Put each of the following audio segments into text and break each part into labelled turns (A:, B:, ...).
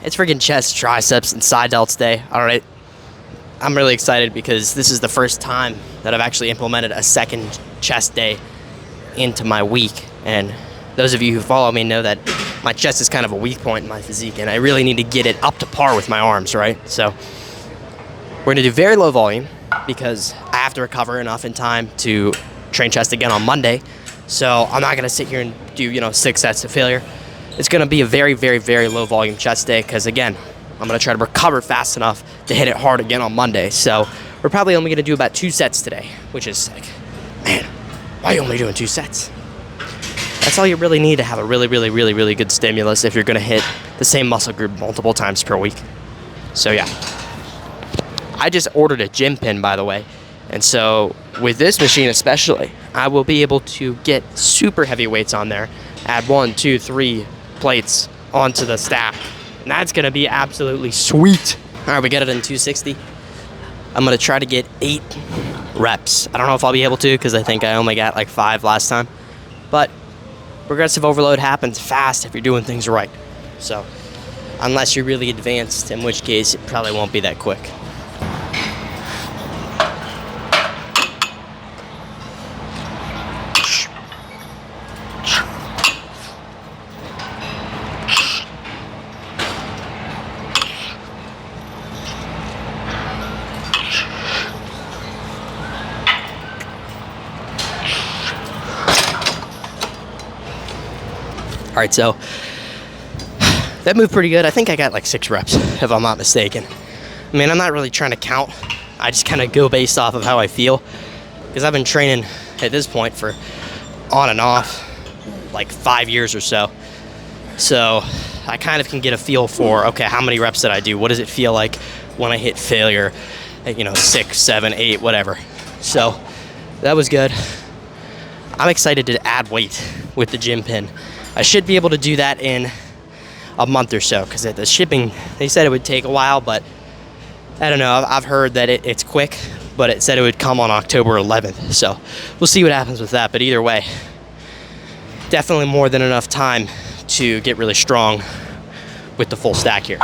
A: It's freaking chest, triceps, and side delts day. All right. I'm really excited because this is the first time that I've actually implemented a second chest day into my week. And those of you who follow me know that my chest is kind of a weak point in my physique, and I really need to get it up to par with my arms, right? So we're going to do very low volume because I have to recover enough in time to train chest again on Monday. So I'm not going to sit here and do, 6 sets of failure. It's going to be a very, very, very low volume chest day because, again, I'm going to try to recover fast enough to hit it hard again on Monday. So we're probably only going to do about 2 sets today, which is like, man, why are you only doing 2 sets? That's all you really need to have a really, really, really, really good stimulus if you're going to hit the same muscle group multiple times per week. So yeah. I just ordered a gym pin, by the way. And so with this machine especially, I will be able to get super heavy weights on there, add 1, 2, 3 plates onto the stack. And that's going to be absolutely sweet. All right, we got it in 260. I'm going to try to get 8 reps. I don't know if I'll be able to because I think I only got like 5 last time. But progressive overload happens fast if you're doing things right. So unless you're really advanced, in which case it probably won't be that quick. All right, so that moved pretty good. I think I got like 6 reps, if I'm not mistaken. I mean, I'm not really trying to count. I just kind of go based off of how I feel because I've been training at this point for on and off like 5 years or so. So I kind of can get a feel for, okay, how many reps did I do? What does it feel like when I hit failure at, 6, 7, 8, whatever. So that was good. I'm excited to add weight with the gym pin. I should be able to do that in a month or so because the shipping, they said it would take a while, but I don't know. I've heard that it's quick, but it said it would come on October 11th. So we'll see what happens with that. But either way, definitely more than enough time to get really strong with the full stack here.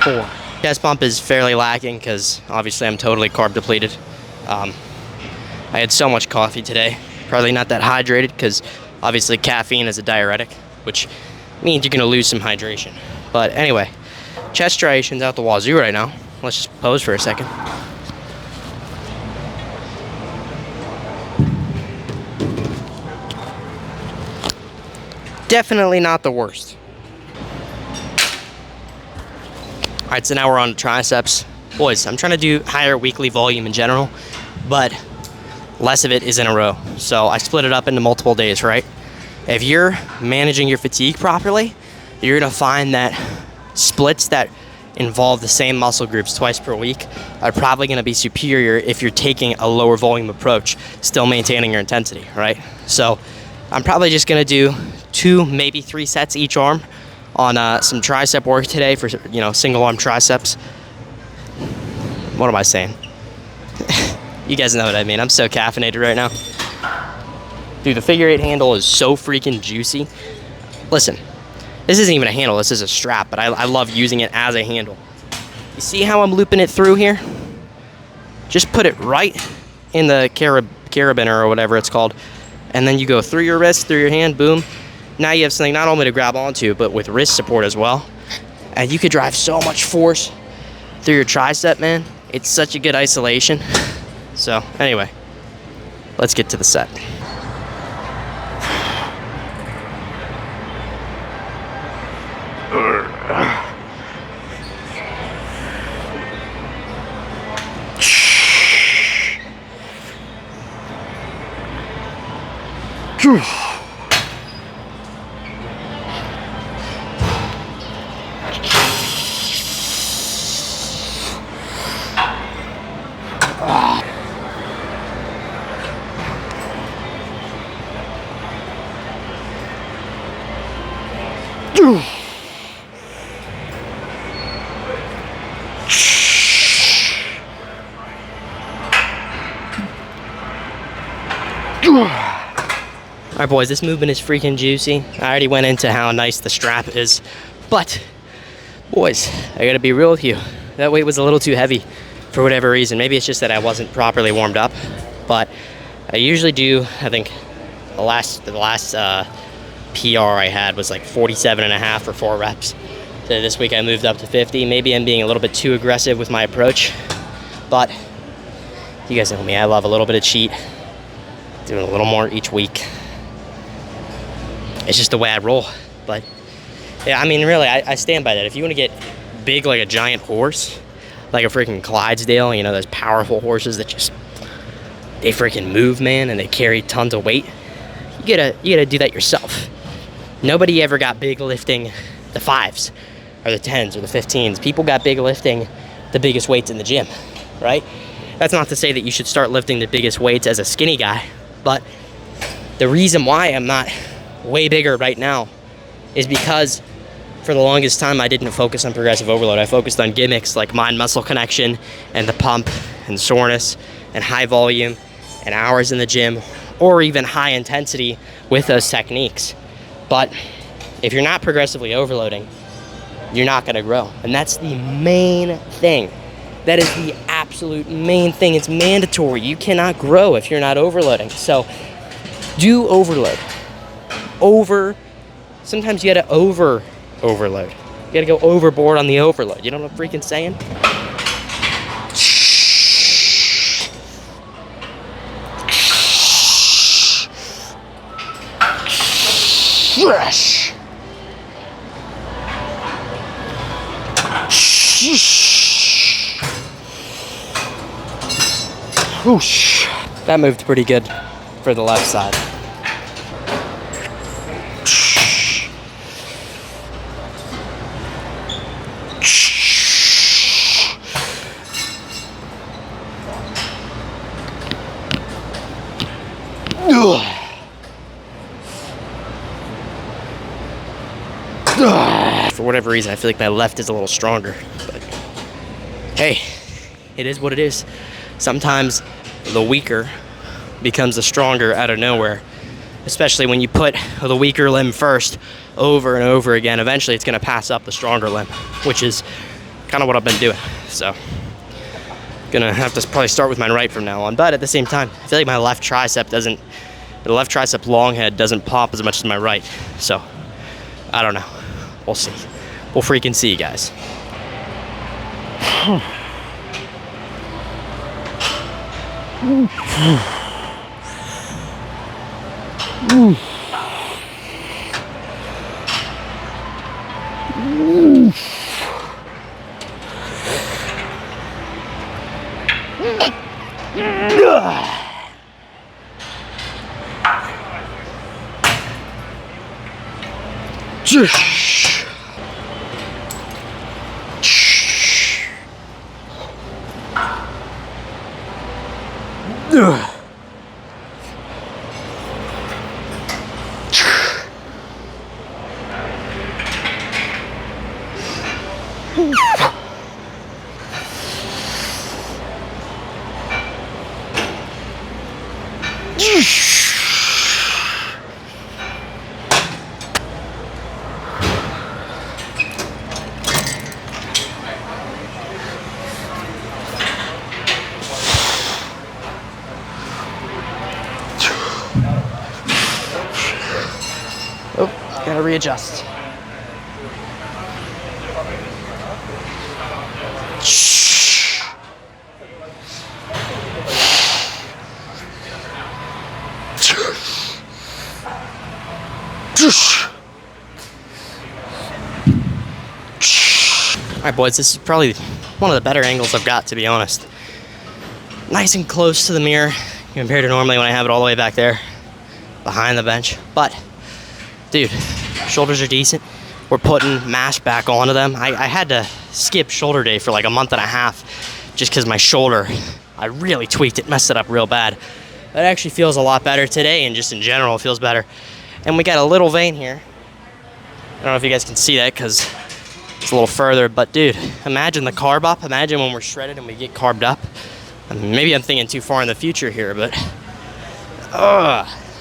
A: Four. Chest bump is fairly lacking because obviously I'm totally carb depleted. I had so much coffee today. Probably not that hydrated because obviously caffeine is a diuretic, which means you're going to lose some hydration. But anyway, chest striations out the wazoo right now. Let's just pose for a second. Definitely not the worst. All right, so now we're on to triceps. Boys, I'm trying to do higher weekly volume in general, but less of it is in a row. So I split it up into multiple days, right? If you're managing your fatigue properly, you're gonna find that splits that involve the same muscle groups twice per week are probably gonna be superior if you're taking a lower volume approach, still maintaining your intensity, right? So I'm probably just gonna do 2, maybe 3 sets each arm on some tricep work today for, single arm triceps. What am I saying? You guys know what I mean. I'm so caffeinated right now. Dude, the figure 8 handle is so freaking juicy. Listen, this isn't even a handle, this is a strap, but I love using it as a handle. You see how I'm looping it through here? Just put it right in the carabiner or whatever it's called, and then you go through your wrist, through your hand, boom. Now you have something not only to grab onto, but with wrist support as well. And you could drive so much force through your tricep, man. It's such a good isolation. So anyway, let's get to the set. Alright boys, this movement is freaking juicy. I already went into how nice the strap is, but boys, I gotta be real with you. That weight was a little too heavy for whatever reason. Maybe it's just that I wasn't properly warmed up, but I usually do, I think the last PR I had was like 47.5 for 4 reps. So this week I moved up to 50. Maybe I'm being a little bit too aggressive with my approach, but you guys know me, I love a little bit of cheat. Doing a little more each week. It's just the way I roll. But yeah, I mean, really, I stand by that. If you want to get big like a giant horse, like a freaking Clydesdale, you know, those powerful horses that just, they freaking move, man, and they carry tons of weight, you gotta do that yourself. Nobody ever got big lifting the 5s or the 10s or the 15s. People got big lifting the biggest weights in the gym, right? That's not to say that you should start lifting the biggest weights as a skinny guy, but the reason why I'm not way bigger right now is because for the longest time I didn't focus on progressive overload. I focused on gimmicks like mind-muscle connection and the pump and soreness and high volume and hours in the gym, or even high intensity with those techniques. But if you're not progressively overloading, you're not gonna grow. And that's the main thing. That is the absolute main thing. It's mandatory. You cannot grow if you're not overloading. So do overload. Sometimes you gotta overload. You gotta go overboard on the overload. You know what I'm freaking saying? Fresh. Whoosh. That moved pretty good for the left side. For whatever reason, I feel like my left is a little stronger, but hey, it is what it is. Sometimes the weaker becomes the stronger out of nowhere, especially when you put the weaker limb first over and over again. Eventually it's going to pass up the stronger limb, which is kind of what I've been doing. So gonna have to probably start with my right from now on, but at the same time I feel like my left tricep long head doesn't pop as much as my right. So I don't know, we'll see. We'll freaking see, guys. Oh, gotta readjust. Alright boys, this is probably one of the better angles I've got, to be honest. Nice and close to the mirror compared to normally when I have it all the way back there behind the bench. But dude, shoulders are decent. We're putting mass back onto them. I had to skip shoulder day for like a month and a half just because my shoulder, I really tweaked it, messed it up real bad. It actually feels a lot better today, and just in general it feels better. And we got a little vein here. don't know if you guys can see that because it's a little further, but dude, imagine the carb up. Imagine when we're shredded and we get carbed up. I mean, maybe I'm thinking too far in the future here, but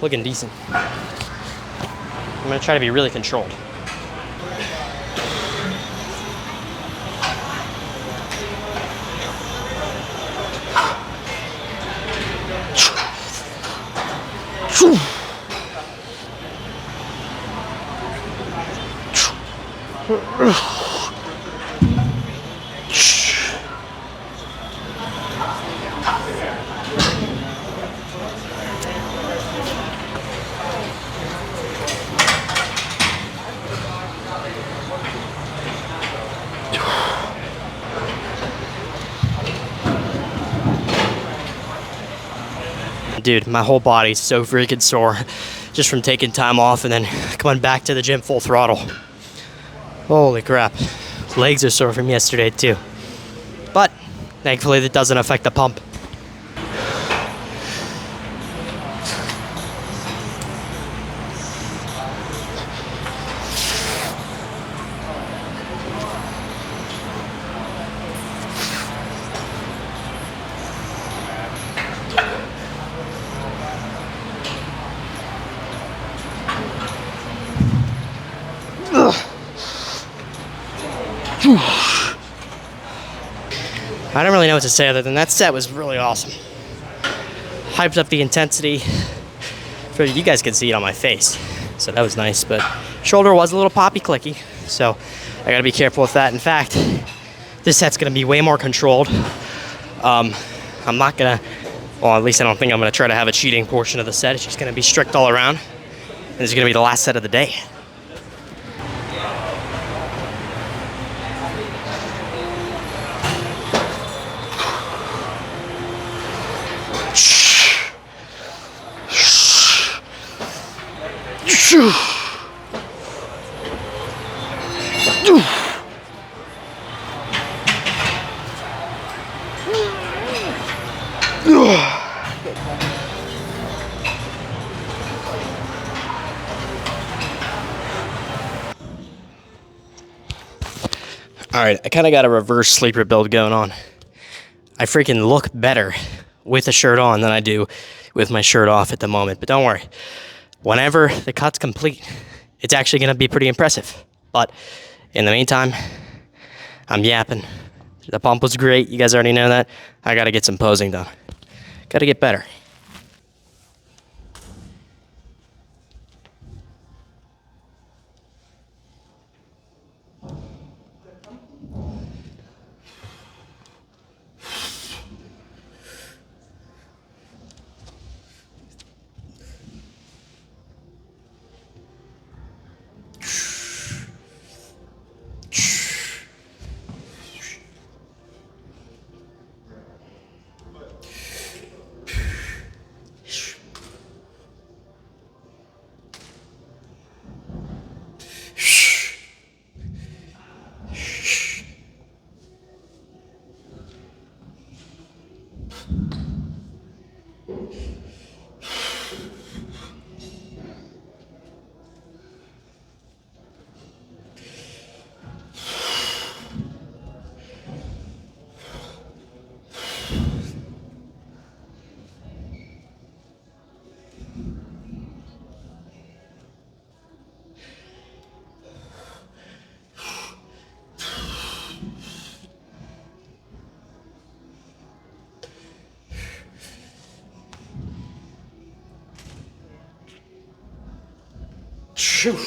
A: looking decent. I'm gonna try to be really controlled. Dude, my whole body's so freaking sore just from taking time off and then coming back to the gym full throttle. Holy crap. Legs are sore from yesterday too. But thankfully that doesn't affect the pump. I don't really know what to say other than that set was really awesome. Hyped up the intensity. You guys can see it on my face, so that was nice, but shoulder was a little poppy clicky, so I gotta be careful with that. In fact, this set's gonna be way more controlled. I'm not gonna, well, at least I don't think I'm gonna try to have a cheating portion of the set. It's just gonna be strict all around. And this is gonna be the last set of the day. All right, I kind of got a reverse sleeper build going on. I freaking look better with a shirt on than I do with my shirt off at the moment. But don't worry, whenever the cut's complete, it's actually going to be pretty impressive. But in the meantime, I'm yapping. The pump was great. You guys already know that. I got to get some posing done. Got to get better. Phew.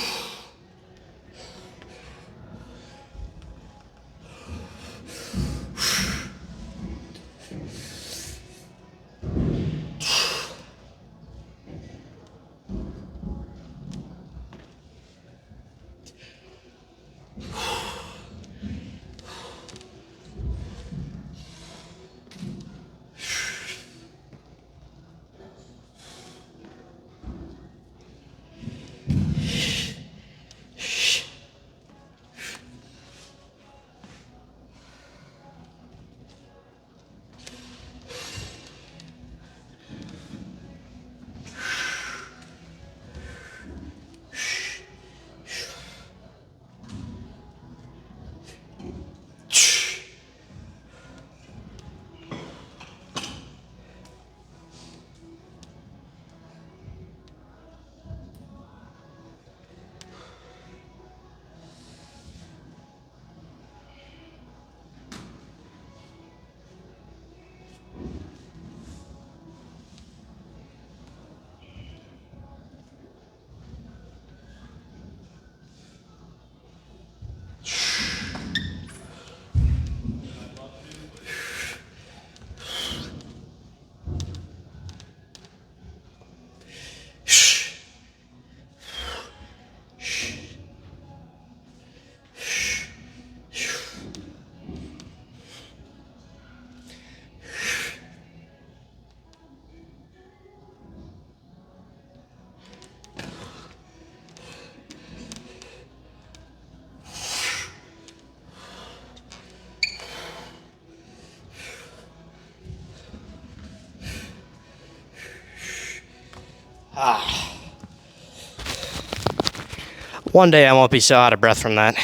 A: One day I won't be so out of breath from that.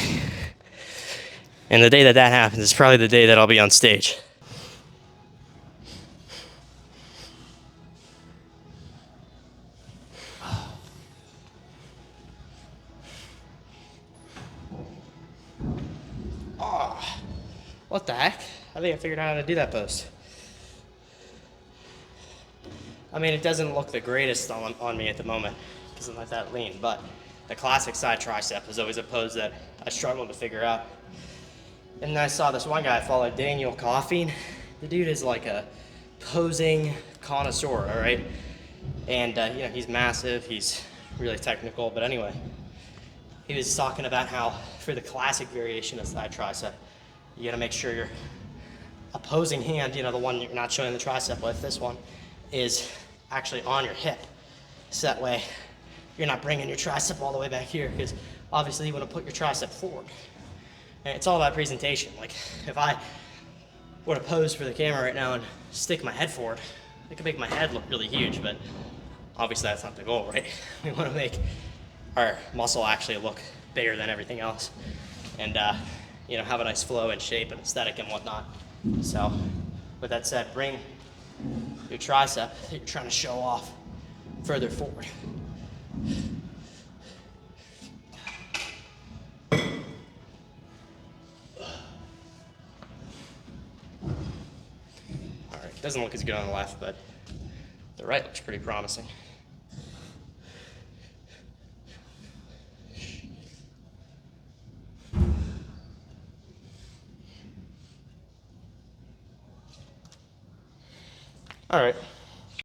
A: And the day that that happens is probably the day that I'll be on stage. Oh, what the heck? I think I figured out how to do that pose. I mean, it doesn't look the greatest on me at the moment because I'm not that lean, but the classic side tricep is always a pose that I struggle to figure out. And then I saw this one guy I followed, Daniel Coffeen. The dude is like a posing connoisseur, all right? And, you know, he's massive, he's really technical, but anyway, he was talking about how for the classic variation of side tricep, you gotta make sure your opposing hand, you know, the one you're not showing the tricep with, this one, is actually on your hip. So that way, you're not bringing your tricep all the way back here, because obviously you wanna put your tricep forward. And it's all about presentation. Like, if I were to pose for the camera right now and stick my head forward, it could make my head look really huge, but obviously that's not the goal, right? We wanna make our muscle actually look bigger than everything else, and you know, have a nice flow and shape and aesthetic and whatnot. So, with that said, bring your tricep that you're trying to show off further forward. All right, doesn't look as good on the left, but the right looks pretty promising. All right,